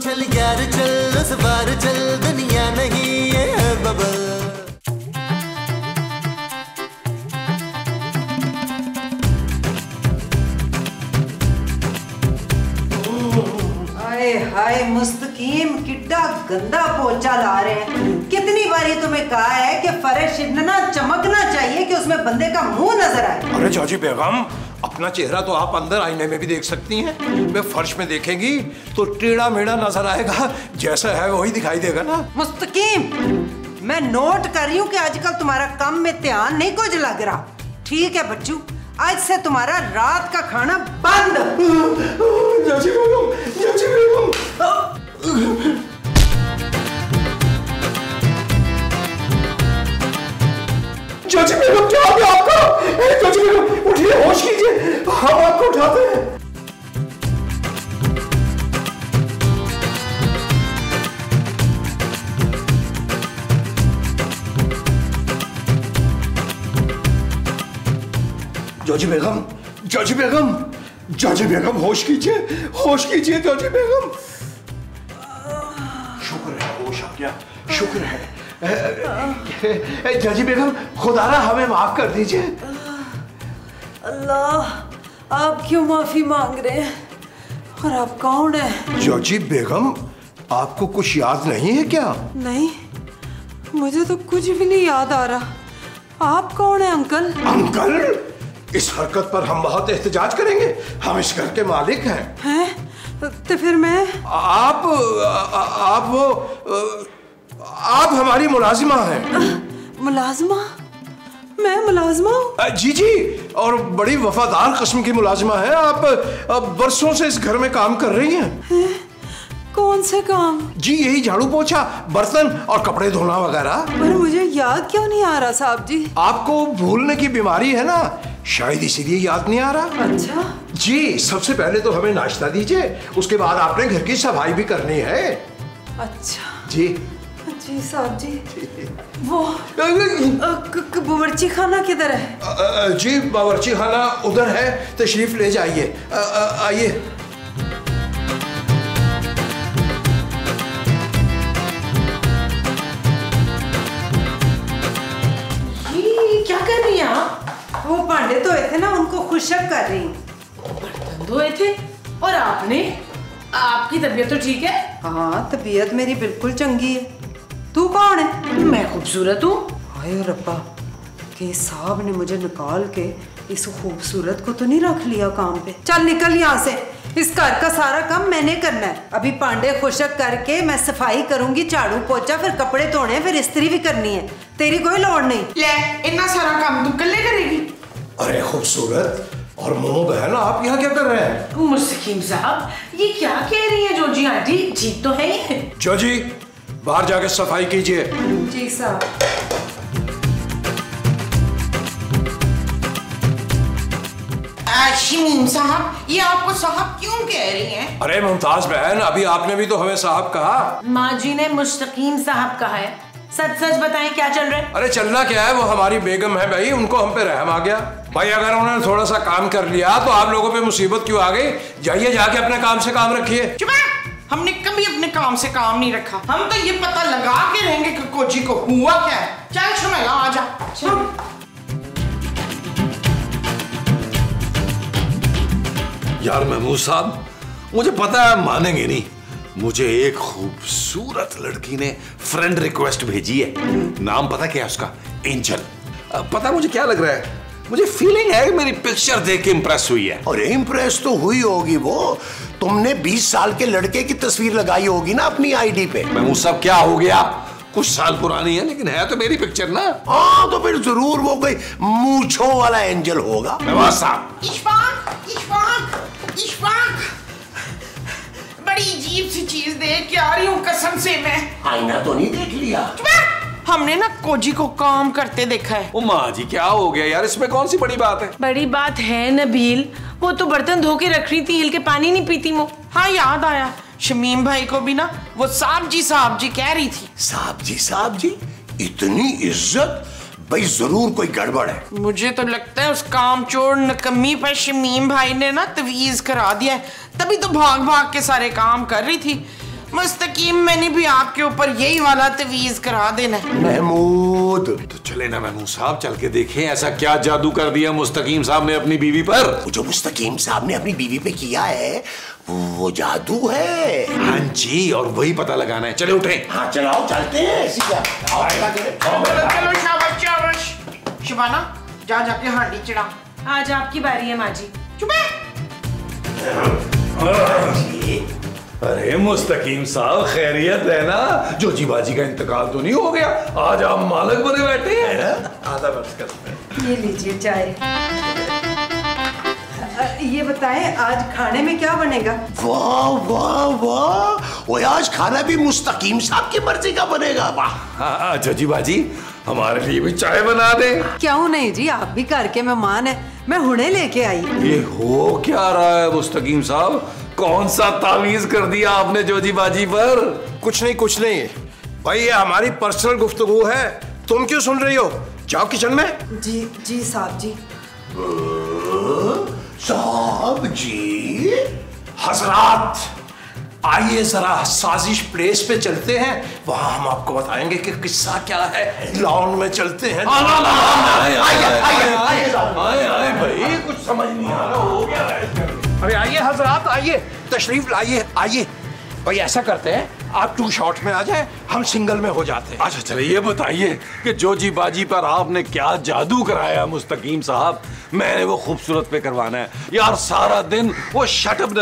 चल यार चल, उस बार चल, दुनिया नहीं ये है बबल। हाय मुस्तकीम, किड्डा गंदा पोचा ला रहे हैं। कितनी बारी तुम्हें कहा है कि फर्श इतना चमकना चाहिए कि उसमें बंदे का मुंह नजर आए। अरे चाची बेगम, अपना चेहरा तो आप अंदर आईने में भी देख सकती हैं। मैं फर्श में देखेंगी तो टेढ़ा मेढ़ा नजर आएगा, जैसा है वही दिखाई देगा ना। मुस्तकीम, मैं नोट कर रही हूँ कि आजकल तुम्हारा काम में ध्यान नहीं कुछ लग रहा। ठीक है बच्चू, आज से तुम्हारा रात का खाना बंद। चाची बेगम, चाची बेगम। चाची बेगम, क्या हो गया आपको? चाची बेगम उठिए, होश कीजिए, हम आपको उठाते हैं। चाची बेगम, चाची बेगम, चाची बेगम, होश कीजिए, होश कीजिए चाची बेगम। शुक्र है होश आ गया, शुक्र है। चाची बेगम, खुदारा हमें माफ कर दीजिए। अल्लाह, आप क्यों माफी मांग रहे हैं और आप कौन है? चाची बेगम, आपको कुछ याद नहीं है क्या? नहीं, मुझे तो कुछ भी नहीं याद आ रहा। आप कौन है अंकल? अंकल, इस हरकत पर हम बहुत एहतजाज करेंगे। हम इस घर के मालिक हैं। हैं? तो फिर मैं? आप हमारी मुलाजिमा हैं। मुलाजिमा? मैं मुलाजिमा हूँ? जी जी, और बड़ी वफादार किस्म की मुलाजिमा हैं आप। बरसों से इस घर में काम कर रही हैं। कौन से काम? जी यही झाड़ू पोछा, बर्तन और कपड़े धोना वगैरह। पर मुझे याद क्यों नहीं आ रहा साहब जी? आपको भूलने की बीमारी है ना, शायद इसीलिए याद नहीं आ रहा। अच्छा जी, सबसे पहले तो हमें नाश्ता दीजिए, उसके बाद आपने घर की सफाई भी करनी है। अच्छा जी जी साहब जी। वो बावर्ची खाना किधर है? जी बावर्ची खाना उधर है, तशरीफ ले जाइए। आइए। क्या कर रही हैं आप? वो भांडे धोए थे ना, उनको खुशक कर रही हूँ। बर्तन धोए थे? और आपने? आपकी तबीयत तो ठीक है? हाँ, तबीयत मेरी बिल्कुल चंगी है। तू कौन है? मैं खूबसूरत हूँ। हाय रब्बा, कि साहब ने मुझे निकाल के इस खूबसूरत को तो नहीं रख लिया काम पे। चल निकल यहाँ से, इस घर का सारा काम मैंने करना है। अभी पांडे खुशक करके मैं सफाई करूंगी, झाड़ू पोछा, फिर कपड़े धोने, फिर इस्त्री भी करनी है। तेरी कोई लोड़ नहीं। ले, इतना सारा काम तू कल्ले करेगी? अरे खूबसूरत और मोमो बहन, आप यहाँ क्या कर रहे हैं? मुस्तकीम साहब, ये क्या कह रही है जोजी आंटी? ठीक तो है ये? जोजी, बाहर जाके सफाई कीजिए। जी साहब। शमीम साहब, ये आपको साहब क्यों कह रही हैं? अरे मुमताज बहन, अभी आपने भी तो हमें साहब कहा। माँ जी ने मुस्तकीम साहब कहा है। सच सच बताएं, क्या चल रहा है? अरे चलना क्या है, वो हमारी बेगम है भाई, उनको हम पे रहम आ गया भाई। अगर उन्होंने थोड़ा सा काम कर लिया तो आप लोगों पे मुसीबत क्यों आ गई? जाइए, जाके अपने काम से काम रखिए। चुप है, हमने कभी अपने काम से काम नहीं रखा। हम तो ये पता लगा के रहेंगे कि कोची को हुआ क्या है। चल शुमेला, आजा। यार महमूद साहब, मुझे पता है मानेंगे नहीं, मुझे एक खूबसूरत लड़की ने फ्रेंड रिक्वेस्ट भेजी है। नाम पता क्या है उसका? एंजल। पता मुझे क्या लग रहा है? मुझे फीलिंग है मेरी पिक्चर देख के इंप्रेस हुई है। और इंप्रेस तो हुई होगी वो। तुमने 20 साल के लड़के की तस्वीर लगाई होगी ना अपनी आईडी पे। महमूद साहब क्या हो गया? कुछ साल पुरानी है लेकिन है तो मेरी पिक्चर ना। हाँ, तो फिर जरूर वो कोई मूंछों वाला एंजल होगा। महमूद साहब, इशफाक, इशफाक, इशफाक, बड़ी अजीब सी चीज देख के आ रही हूँ कसम से मैं। आईना तो नहीं देख लिया? हमने ना कोजी को काम करते देखा है। ओ माँ जी, क्या हो गया यार, इसमें कौन सी बड़ी बात है? बड़ी बात है नबील, वो तो बर्तन धो के रख रही थी, हिल के पानी नहीं पीती वो। हाँ याद आया, शमीम भाई को भी ना वो साहब जी कह रही थी। साहब जी, इतनी इज्जत? भाई जरूर कोई गड़बड़ है। मुझे तो लगता है उस कामचोर नकम्मी पर शमीम भाई ने ना तवीज करा दिया है, तभी तो भाग भाग के सारे काम कर रही थी। मुस्तकीम मैंने भी आपके ऊपर यही वाला तवीज करा देना है। महमूद तो चले ना महमूद साहब, चल के देखें ऐसा क्या जादू कर दिया मुस्तकीम साहब ने अपनी बीवी पर। वो जो मुस्तकीम साहब ने अपनी बीवी पे किया है वो जादू है। हाँ जी, और वही पता लगाना है। चले उठे। हाँ चलाओ, चलते हैं। चलो शाबाश शाबाश। शिबाना जा जाके हांडी चढ़ा। आज आपकी बारी है माँ जी। अरे मुस्तकीम साहब खैरियत है ना? जोजी बाजी का इंतकाल तो नहीं हो गया? आज आप मालिक बने बैठे हैं। आधा वर्ष करते हैं। ये लीजिए चाय। ये बताएं आज खाने में क्या बनेगा? वाह वाह वाह, वो आज खाना भी मुस्तकीम साहब की मर्जी का बनेगा। वाह। हाँ जोजी बाजी, हमारे लिए भी चाय बना दे। क्यों नहीं जी, आप भी घर के मेहमान हैं, मैं हुणे लेके आई। ये हो क्या रहा है मुस्तकीम साहब? कौन सा तावीज कर दिया आपने जोजी बाजी पर? कुछ नहीं भाई, ये हमारी पर्सनल गुफ्तगू है, तुम क्यों सुन रही हो? जाओ किचन में। जी साहब जी। साहब जी। हजरात आइए जरा साजिश प्लेस पे चलते हैं, वहां हम आपको बताएंगे कि किस्सा क्या है। लॉन में चलते हैं। आए भाई, कुछ समझ नहीं आ रहा, हो क्या है? अरे आइए हजरात, आइए तशरीफ लाइए, आइए। भाई ऐसा करते हैं, आप 2 शॉट में आ जाए, हम सिंगल में हो जाते हैं। अच्छा चलिए ये बताइए कि जोजी बाजी पर आपने क्या जादू कराया मुस्तकीम साहब? मैंने वो खूबसूरत पे करवाना है यार। सारा दिन वो शटअप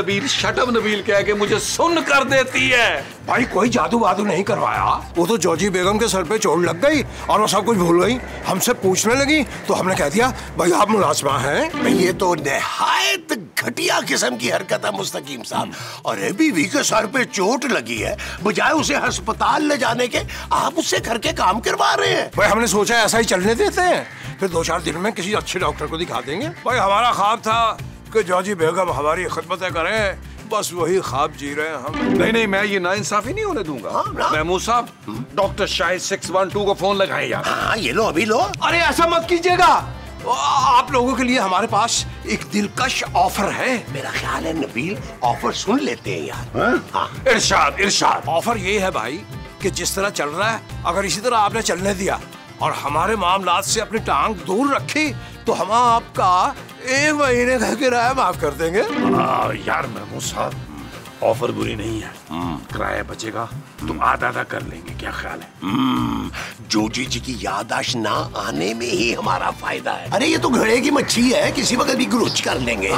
नबील कह के मुझे सुन कर देती है। भाई कोई जादू वादू नहीं करवाया, वो तो जोजी बेगम के सर पे चोट लग गई और वो सब कुछ भूल गई, हमसे पूछने लगी तो हमने कह दिया भाई आप मुलाजमा हैं। ये तो निहायत घटिया किस्म की हरकत है मुस्तकीम साहब। और बीवी के सर पे चोट लगी है, बजाय उसे अस्पताल ले जाने के आप उससे घर के काम करवा रहे हैं। भाई हमने सोचा ऐसा ही चलने देते हैं, फिर 2-4 दिन में किसी अच्छे डॉक्टर को दिखा देंगे। भाई हमारा ख्वाब था कि जोजी बेगम हमारी खिदमतें करें, बस वही ख्वाब जी रहे हैं हम। नहीं मैं ये नाइंसाफी नहीं होने दूंगा। महमूद साहब, डॉक्टर शाहिद 612 को फोन लगाएं यार। हाँ ये लो, अभी लो। अरे ऐसा मत कीजिएगा, आप लोगों के लिए हमारे पास एक दिलकश ऑफर है। मेरा ख्याल है नबील ऑफर सुन लेते हैं यार। हाँ। इरशाद। ऑफर ये है भाई कि जिस तरह चल रहा है, अगर इसी तरह आपने चलने दिया और हमारे मामलात से अपनी टांग दूर रखी तो हम आपका 1 महीने का किराया माफ कर देंगे। यार महमूद साहब, ऑफर बुरी नहीं है, किराया बचेगा, तुम आधा कर लेंगे, क्या ख्याल है? जोजी जी की याददाश्त ना आने में ही हमारा फायदा है। अरे ये तो घड़े की मच्छी है, किसी वक्त भी गुरुच कर लेंगे।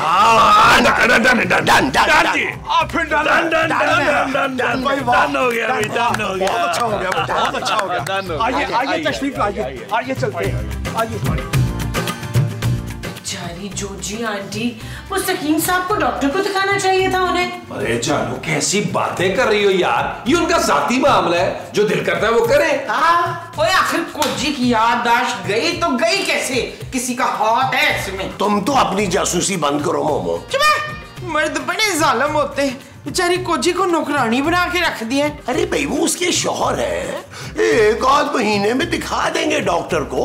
आइए तशरीफ लाइए, आइए चलते हैं, आइए। बेचारी जोजी आंटी, मुस्तकीम साहब को डॉक्टर को दिखाना चाहिए था उन्हें। अरे जानू कैसी बातें कर रही हो यार, ये उनका जाती मामला है, जो दिल करता है वो करे। ओए आखिर कोजी की याददाश्त गई तो गई कैसे? किसी का हाथ है इसमें। तुम तो अपनी जासूसी बंद करो मोमो। मर्द बड़े जालिम होते हैं, बेचारी कोजी को नौकरानी बना के रख दिया। अरे भाई वो उसके शौहर है, 1 महीने में दिखा देंगे डॉक्टर को।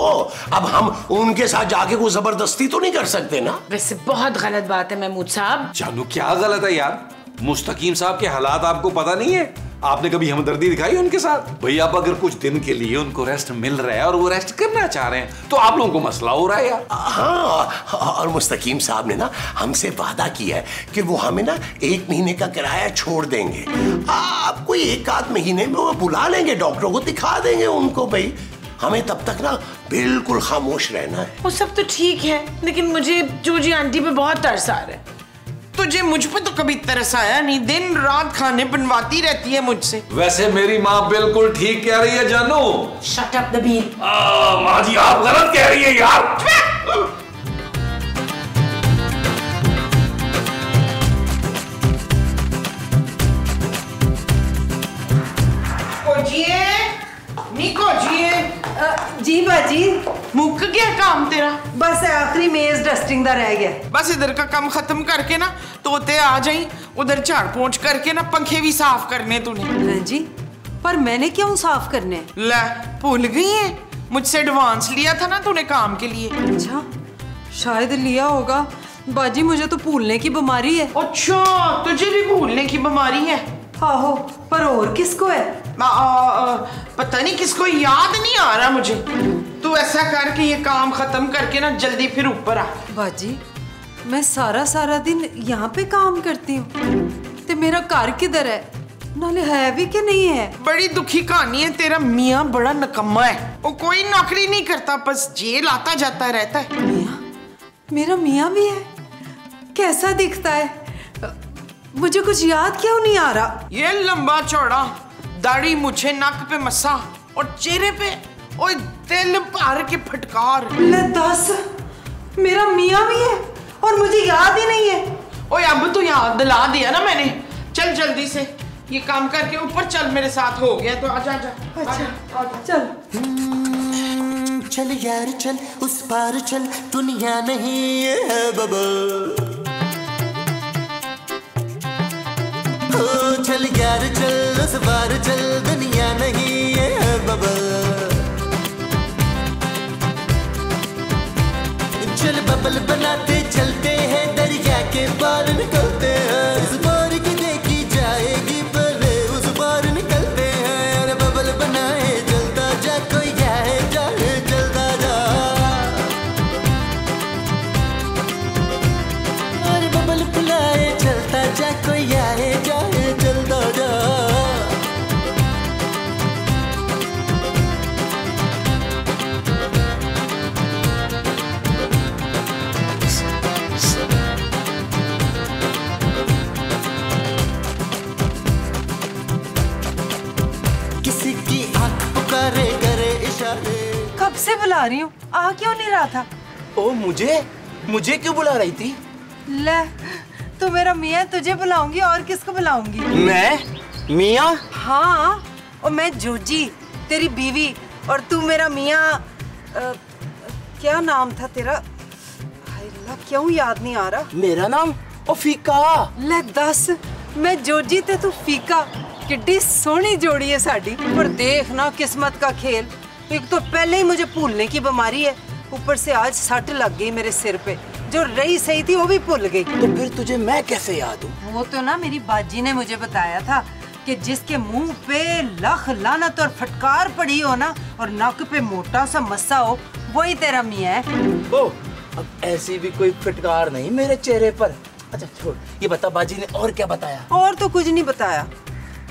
अब हम उनके साथ जाके कोई जबरदस्ती तो नहीं कर सकते ना। वैसे बहुत गलत बात है महमूद साहब। जानू क्या गलत है यार? मुस्तकीम साहब के हालात आपको पता नहीं है? आपने कभी हमदर्दी दिखाई उनके साथ? भैया अब अगर कुछ दिन के लिए उनको रेस्ट मिल रहा है और वो रेस्ट करना चाह रहे हैं तो आप लोगों को मसला हो रहा है यार। हाँ, और मुस्तकीम साहब ने ना हमसे वादा किया है कि वो हमें ना 1 महीने का किराया छोड़ देंगे। आपको 1 महीने में वो बुला लेंगे, डॉक्टरों को दिखा देंगे उनको। भाई हमें तब तक ना बिल्कुल खामोश रहना है। वो सब तो ठीक है, लेकिन मुझे जोजी आंटी पे बहुत तरस आ रहा है। तुझे मुझ पे तो कभी तरस आया नहीं, दिन रात खाने बनवाती रहती है मुझसे। वैसे मेरी माँ बिल्कुल ठीक कह रही है जानू। Shut up Nabeel. माँ जी आप गलत कह रही है यार। जी बाजी, मुक गया काम तेरा? बस आखिरी मेज डस्टिंग दा रह गया। बस इधर का काम खत्म करके ना तोते आ जाई, उधर झाड़ पोंछ करके ना पंखे भी साफ करने तूने। हाँ जी, पर मैंने क्यों साफ करने? ले भूल गई है, मुझसे एडवांस लिया था ना तूने काम के लिए। अच्छा, शायद लिया होगा। बाजी मुझे तो भूलने की बीमारी है। अच्छा तुझे भी भूलने की बीमारी है? आहो, पर और किसको है? पता नहीं किसको, याद नहीं आ रहा मुझे। तू ऐसा कर कि ये काम खत्म करके ना जल्दी फिर ऊपर आ। बाजी, मैं सारा दिन यहाँ पे काम करती हूँ, तो मेरा घर किधर है? नाले है भी कि नहीं है? बड़ी दुखी कहानी है। तेरा मियाँ बड़ा निकम्मा है, वो कोई नौकरी नहीं करता, बस जेल आता जाता रहता है। मियाँ? मेरा मियाँ भी है? कैसा दिखता है? मुझे कुछ याद क्यों नहीं आ रहा? ये लंबा चौड़ा, दाढ़ी मुझे, नाक पे मस्सा और चेहरे पे ओए दिल भर के फटकार। ले दस, मेरा मियाँ भी है और मुझे याद ही नहीं है। ओए अब तो याद दिला दिया ना मैंने। चल जल्दी से ये काम करके ऊपर चल, मेरे साथ हो गया तो आजा आजा। अच्छा चल। चल यार चल, उस पार चल, दुनिया नहीं है बबल। चल यार चल, उस पार चल, दुनिया नहीं है बबल। चल बबल बनाते चलते हैं, दरिया के पार निकलते हैं। इस पार की देखी जाएगी, पहले उस पार निकलते हैं। अरे बबल बनाए चलता जा, कोई जाए जाए चलता जा। अरे बबल बुलाए चलता जा, कोई आए जाए चलता जा। किसी की आंख पुकारे करे इशारे। कब से बुला रही हूँ, आ क्यों नहीं रहा था? ओ मुझे क्यों बुला रही थी? ले, तू मेरा मियाँ, तुझे बुलाऊंगी और किसको बुलाऊंगी? मैं मियाँ? हाँ, और मैं जोजी तेरी बीवी, और तू मेरा मियाँ। क्या नाम था तेरा? हाय अल्लाह, क्यों याद नहीं आ रहा? मेरा नाम ओ फीका। ले दस, मैं जोजी ते तू फीका, किड्डी सोहनी जोड़ी है साडी। पर देख ना किस्मत का खेल, एक तो पहले ही मुझे भूलने की बीमारी है, ऊपर से आज सट लग गई मेरे सिर पे, जो रही सही थी वो भी भूल गई। तो फिर तुझे मैं कैसे याद हूँ? वो तो ना मेरी बाजी ने मुझे बताया था कि जिसके मुंह पे लख लानत और फटकार पड़ी हो ना, और नाक पे मोटा सा मस्सा हो, वही तेरा मियाँ है। ओ, अब ऐसी भी कोई फटकार नहीं मेरे चेहरे पर। अच्छा छोड़, ये बता बाजी ने और क्या बताया? और तो कुछ नहीं बताया,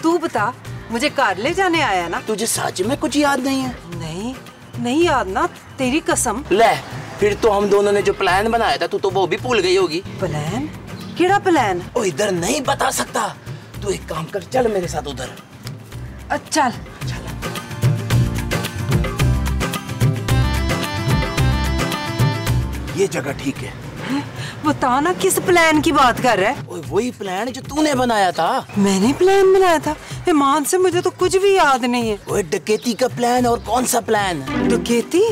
तू बता। मुझे कार ले जाने आया ना? तुझे सच में कुछ याद नहीं है? नहीं याद ना, तेरी कसम। ले, फिर तो हम दोनों ने जो प्लान बनाया था, तू तो वो भी भूल गई होगी। प्लान? केड़ा प्लान? ओ इधर नहीं बता सकता, तू एक काम कर, चल मेरे साथ उधर। चल। ये जगह ठीक है। बता ना, किस प्लान की बात कर रहा है? ओए वही प्लान जो तूने बनाया था। मैंने प्लान बनाया था? ईमान से मुझे तो कुछ भी याद नहीं है। ओए डकैती का प्लान। और कौन सा प्लान? डकैती?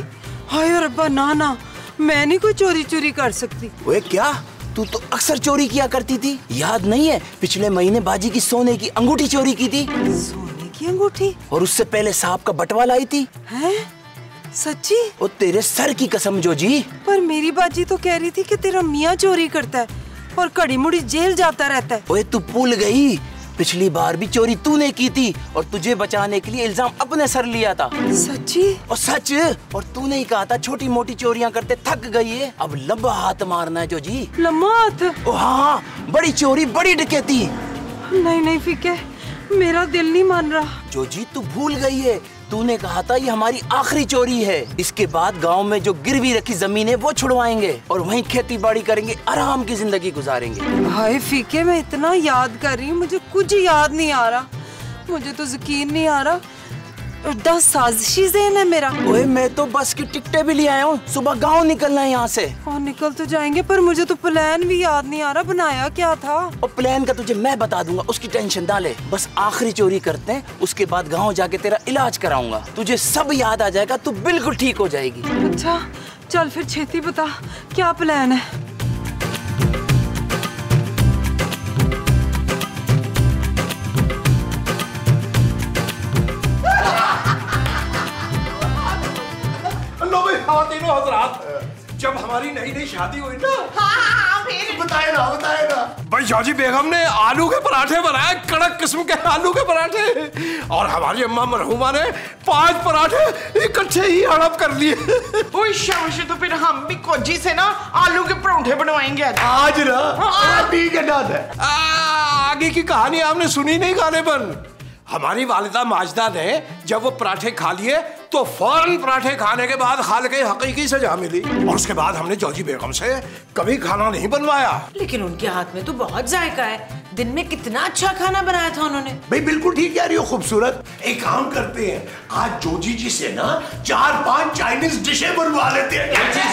हाय रब्बा, ना, मैं नहीं कोई चोरी कर सकती। ओए क्या, तू तो अक्सर चोरी किया करती थी, याद नहीं है? पिछले महीने बाजी की सोने की अंगूठी चोरी की थी। सोने की अंगूठी? और उससे पहले सांप का बटवा लाई थी। हैं? सच्ची? ओ तेरे सर की कसम जोजी। पर मेरी बाजी तो कह रही थी कि तेरा मियाँ चोरी करता है और कड़ी मुड़ी जेल जाता रहता है। ओए तू भूल गई, पिछली बार भी चोरी तूने की थी और तुझे बचाने के लिए इल्जाम अपने सर लिया था। सच्ची? और सच, और तूने ही कहा था छोटी मोटी चोरियां करते थक गई है, अब लंबा हाथ मारना है जोजी। लम्बा हाथ? ओ हाँ, बड़ी चोरी, बड़ी डकैती। नहीं फीके, मेरा दिल नहीं मान रहा। जोजी तू भूल गई है, तूने कहा था ये हमारी आखिरी चोरी है, इसके बाद गांव में जो गिरवी रखी जमीन है वो छुड़वाएंगे और वहीं खेती बाड़ी करेंगे, आराम की जिंदगी गुजारेंगे। हाय फीके, मैं इतना याद कर रही हूँ, मुझे कुछ याद नहीं आ रहा। मुझे तो यकीन नहीं आ रहा, 10 साजिशी ज़हन है मेरा। ओए मैं तो बस की टिकटें भी ले आया हूँ, सुबह गांव निकलना है यहाँ से। और निकल तो जाएंगे, पर मुझे तो प्लान भी याद नहीं आ रहा, बनाया क्या था? और प्लान का तुझे मैं बता दूंगा, उसकी टेंशन ना ले। बस आखिरी चोरी करते हैं, उसके बाद गांव जाके तेरा इलाज कराऊंगा, तुझे सब याद आ जाएगा, तू बिल्कुल ठीक हो जाएगी। अच्छा चल फिर छेती बता, क्या प्लान है? तीनों हजरात, जब हमारी नई शादी हुई ना, हाँ, फिर बताए ना भाई जॉजी बेगम ने आलू के पराठे बनाए, कड़क किस्म के आलू के पराठे, और हमारी अम्मा मरहुमा ने 5 पराठे इकट्ठे ही हड़प कर लिए। ओए शाबाश, तो फिर हम भी कोजी से ना आलू के पराठे बनवाएंगे आज ना। ठीक है डन है। आगे की कहानी आपने सुनी नहीं खाने पर। हमारी वालिदा माजदा ने जब वो पराठे खा लिए तो फौरन पराठे खाने के बाद खाल के हकीकी सजा मिली, और उसके बाद हमने जॉजी बेगम से कभी खाना नहीं बनवाया। लेकिन उनके हाथ में तो बहुत जायका है। दिन में कितना अच्छा खाना बनाया था उन्होंने। भाई बिल्कुल ठीक कह रही हो खूबसूरत। एक काम करते हैं, आज जोजी जी से ना 4-5 चाइनीज डिशें बनवा लेते हैं।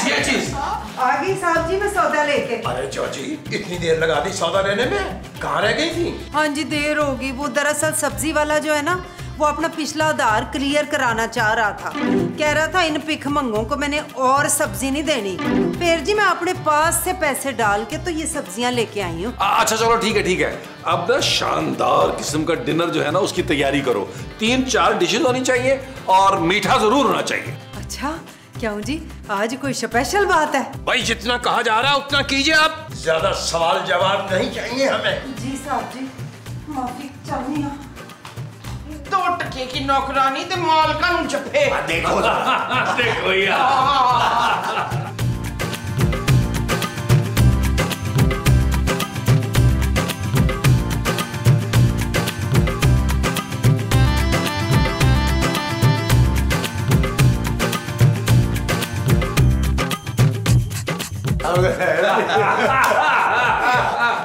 ये चीज आ गई साहब जी, मैं सौदा लेके। अरे जॉजी इतनी देर लगा दी सौदा लेने में, कहाँ रह गई थी? हाँ जी देर होगी। वो दरअसल सब्जी वाला जो है ना, वो अपना पिछला उधार क्लियर कराना चाह रहा था। कह रहा था इन भिखमंगों को मैंने और सब्जी नहीं देनी। फिर जी मैं अपने पास से पैसे डाल के तो ये सब्जियां लेके आई हूँ। अच्छा चलो ठीक है। अब ना शानदार किस्म का डिनर जो है ना उसकी तैयारी करो। 3-4 डिशेज होनी चाहिए और मीठा जरूर होना चाहिए। अच्छा क्यों जी, आज कोई स्पेशल बात है? भाई जितना कहा जा रहा है उतना कीजिए आप, ज्यादा सवाल जवाब नहीं चाहिए हमें। जी साहब जी, माफी चाहनी हूँ। 2 टके की नौकरानी ते मालका नूं जप्पे। देखो देखो यार।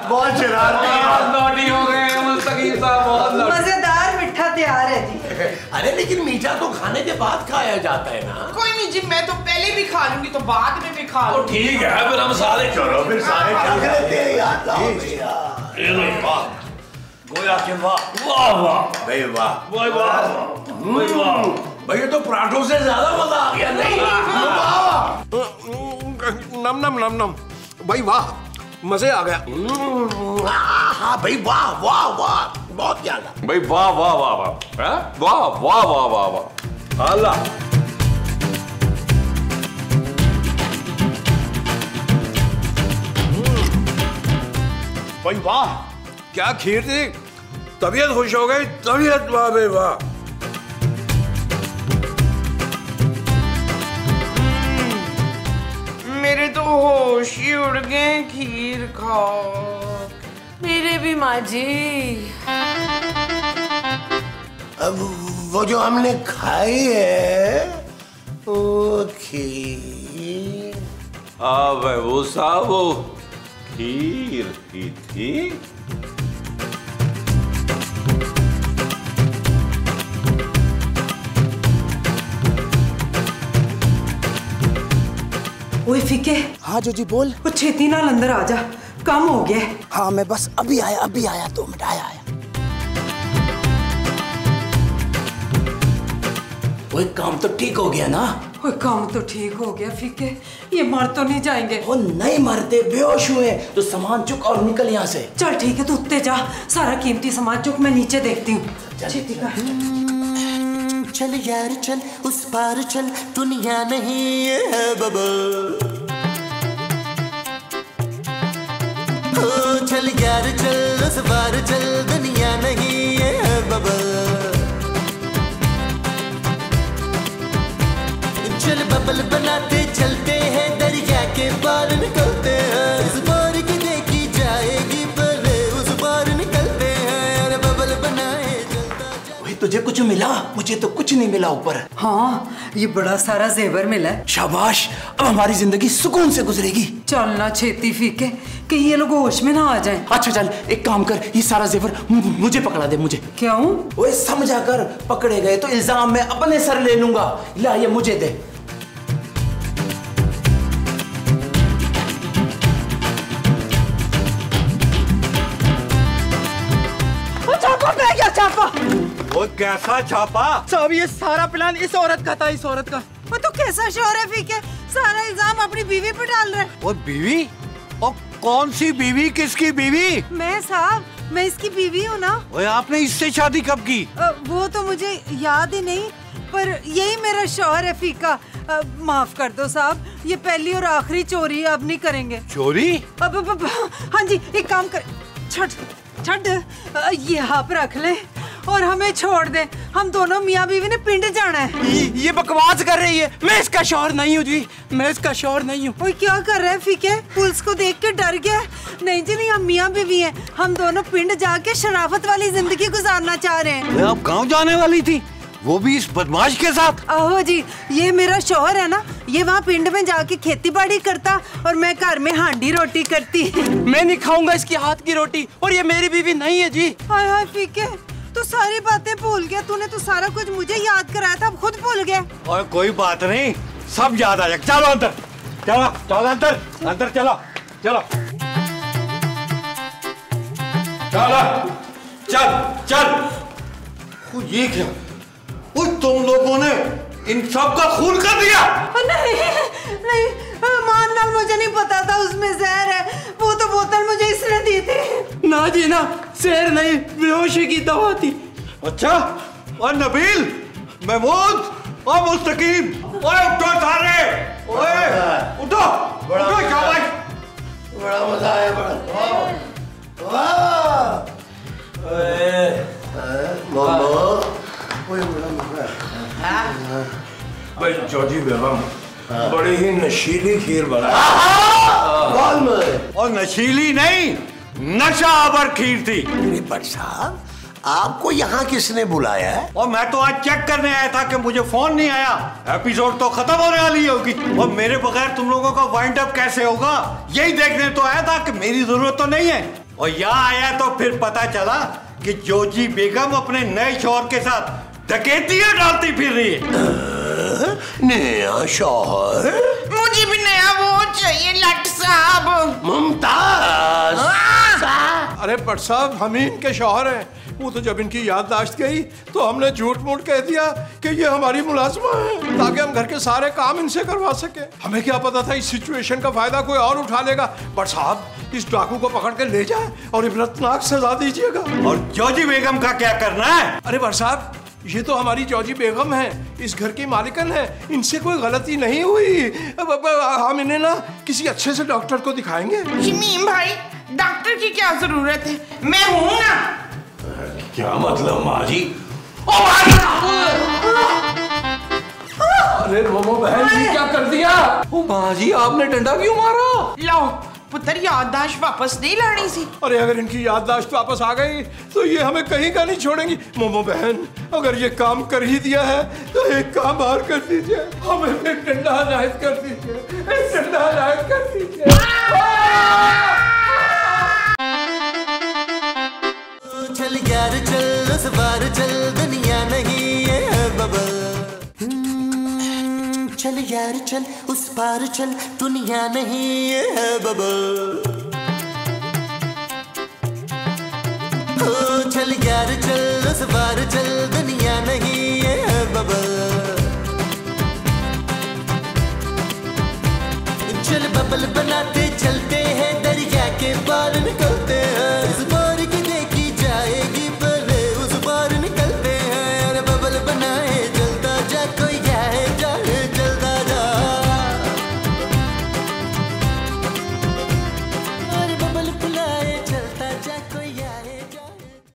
बहुत शरारती हो गए मुस्तकीम साहब, बहुत मजेदार मिठा तैयार है जी। अरे लेकिन मीठा तो खाने के बाद खाया जाता है ना। कोई नहीं जी, मैं तो पहले भी खा लूंगी तो बाद में भी खा लूंगी। ठीक है फिर हम सारे चलो फिर सारे खा लेते हैं यार। लाओ भैया। गोया के वाह वाह वाह भाई वाह वाह वाह वाह। भैया तो पराठों से ज्यादा मजा आ गया। नहीं नम नम नम नम भाई वाह, मजे आ गया। हाँ भाई वाह वाह वाह, बहुत ज्यादा भाई वाह वाह वाह वाह वाह वाह वाह वाह वाह अल्लाह। भाई वाह क्या खीर थी, तबीयत खुश हो गई, तबीयत वाह भाई वाह। मेरे तो होश ही उड़ गए खीर खाओ। मेरे भी माँ जी। अब वो जो हमने खाई है वो खीर, वो साहब वो खीर ही थी। ओए फीके। हाँ जो जी बोल। वो छेती नाल अंदर आ जा, काम हो गया। हाँ मैं बस अभी आया 2 मिनट आया। वो काम तो ठीक हो गया ना? ओए काम तो ठीक हो गया फीके, ये मर तो नहीं जाएंगे? वो नहीं मरते, बेहोश हुए तो सामान चुक और निकल यहाँ से। चल ठीक है, तू उत्ते जा, सारा कीमती सामान चुक, मैं नीचे देखती हूँ। छेती का चल यार चल उस पार चल, दुनिया नहीं है बबल। ओ चल यार चल उस पार चल, दुनिया नहीं है बबल। चल बबल बनाते चलते हैं, दरिया के पार निकलते हैं। इस बार की देखी जाएगी पहले उस पार निकलते हैं। अरे बबल बनाए तुझे कुछ मिला? मुझे तो कुछ नहीं मिला ऊपर। हाँ ये बड़ा सारा जेवर मिला है। शाबाश, अब हमारी जिंदगी सुकून से गुजरेगी। चलना छेती फीके, कहीं ये लोग होश में ना आ जाएं। अच्छा चल एक काम कर, ये सारा जेवर मुझे पकड़ा दे। मुझे क्यों? वो समझा कर, पकड़े गए तो इल्जाम मैं अपने सर ले लूंगा। ला ये मुझे दे। छापा वो कैसा छापा? साहब ये सारा प्लान इस औरत का था, इस औरत का। वो तो कैसा शोर है फीके, सारा इल्जाम अपनी बीवी पे डाल रहा है। और बीवी? और कौन सी बीवी, किसकी बीवी? मैं साहब, मैं इसकी बीवी हूँ ना। ओए आपने इससे शादी कब की? वो तो मुझे याद ही नहीं, पर यही मेरा शौहर है फीका। माफ कर दो साहब, ये पहली और आखिरी चोरी है, अब नहीं करेंगे। चोरी? अब हाँ जी, एक काम कर, छट ये आप रख ले और हमें छोड़ दे। हम दोनों मियाँ बीवी ने पिंड जाना है। ये बकवास कर रही है। मैं इसका शौहर नहीं हूँ जी, मैं इसका शौहर नहीं हूँ। ओए क्या कर रहे हैं फीके? पुलिस को देख के डर गया? नहीं जी नहीं, हम मियाँ बीवी हैं। हम दोनों पिंड जाके शराफत वाली जिंदगी गुजारना चाह रहे हैं। आप गाँव जाने वाली थी, वो भी इस बदमाश के साथ? आहो जी, ये मेरा शौहर है ना, ये वहाँ पिंड में जाके खेती बाड़ी करता और मैं घर में हांडी रोटी करती। मैं नहीं खाऊंगा इसकी हाथ की रोटी, और ये मेरी बीवी नहीं है जी। हाय हाय फीके, तू सारी बातें भूल गया। तूने तो सारा कुछ मुझे याद कराया था, अब खुद भूल गया। और कोई बात नहीं, सब याद आ जाएगा। चलो अंदर, चलो अंदर, अंदर चलो चलो चल। ये क्या? तुम लोगों ने इन सब का खून कर दिया? नहीं मान, मुझे नहीं पता था उसमें जहर है। वो तो बोतल मुझे इसने दी थी। ना जी ना, जहर नहीं, बेहोशी की दवा थी। अच्छा, और नबील, महमूद और मुस्तकीम, ओए उठो सारे, ओए उठो, उठो शाबाश। बड़ा मजा आया, भाई जॉर्जी बेगम बड़ी ही नशीली खीर बना। और नशीली नहीं, नशावर खीर थी। अरे बट साहब, आपको यहाँ किसने बुलाया है? और मैं तो आज चेक करने आया था कि मुझे फोन नहीं आया। एपिसोड तो खत्म होने वाली होगी और मेरे बगैर तुम लोगों का वाइंड अप कैसे होगा, यही देखने तो आया था कि मेरी जरूरत तो नहीं है। और यहाँ आया तो फिर पता चला कि जोजी बेगम अपने नए शौहर के साथ डकैतियां डालती फिर रही है। नया शौहर? मुझे भी नया वो चाहिए लट साहब। मुमताज। अरे बट साहब, हम ही इनके शौहर हैं। वो तो जब इनकी याददाश्त गई तो हमने झूठ मूठ कह दिया कि ये हमारी मुलाजमा है, ताकि हम घर के सारे काम इनसे करवा सके। हमें क्या पता था इस सिचुएशन का फायदा कोई और उठा लेगा। बट साहब, इस डाकू को पकड़ के ले जाए और इबरतनाक सजा दीजिएगा। और जॉर्जी बेगम का क्या करना है? अरे बट साहब, ये तो हमारी जॉर्जी बेगम है, इस घर की मालिकन है, इनसे कोई गलती नहीं हुई। हम इन्हें ना किसी अच्छे से डॉक्टर को दिखाएंगे। शमीम भाई, डॉक्टर की क्या जरूरत है, मैं हूँ ना। क्या मतलब माँ जी? अरे मोमो बहन जी, क्या कर दिया? ओ माँ जी, आपने डंडा क्यों मारा? लो पुत्र, याददाश्त वापस नहीं लानी सी। अरे अगर इनकी याददाश्त वापस आ गई तो ये हमें कहीं का नहीं छोड़ेंगी। मोमो बहन, अगर ये काम कर ही दिया है तो एक काम और कर दीजिए, हमें एक डंडा इनायत कर दीजिए, एक डंडा इनायत कर दीजिए। चल यार चल, उस बार चल, दुनिया नहीं है बबल। चल यार चल, उस पार चल, दुनिया नहीं है बबल। ओ चल यार चल, उस पार चल, दुनिया नहीं है बबल। चल बबल बनाते चलते